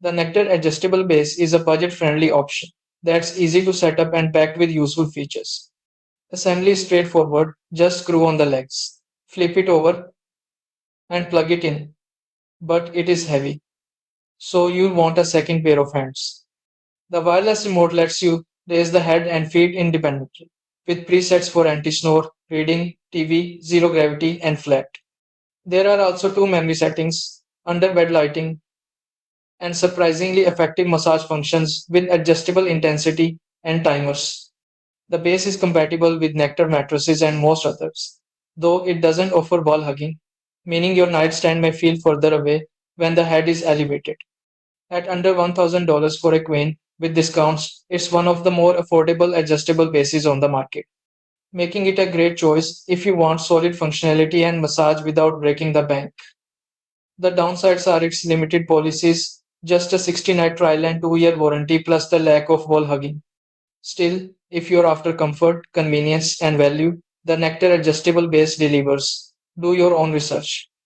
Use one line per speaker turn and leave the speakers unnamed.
The Nectar Adjustable Base is a budget-friendly option that's easy to set up and packed with useful features. Assembly is straightforward, just screw on the legs, flip it over, and plug it in. But it is heavy, so you'll want a second pair of hands. The wireless remote lets you raise the head and feet independently, with presets for anti-snore, reading, TV, zero gravity, and flat. There are also two memory settings, under bed lighting, and surprisingly effective massage functions with adjustable intensity and timers. The base is compatible with Nectar mattresses and most others, though it doesn't offer wall hugging, meaning your nightstand may feel further away when the head is elevated. At under $1,000 for a queen, with discounts, it's one of the more affordable adjustable bases on the market, making it a great choice if you want solid functionality and massage without breaking the bank. The downsides are its limited policies, just a 60-night trial and 2-year warranty plus the lack of wall hugging. Still, if you're after comfort, convenience, and value, the Nectar Adjustable Base delivers. Do your own research.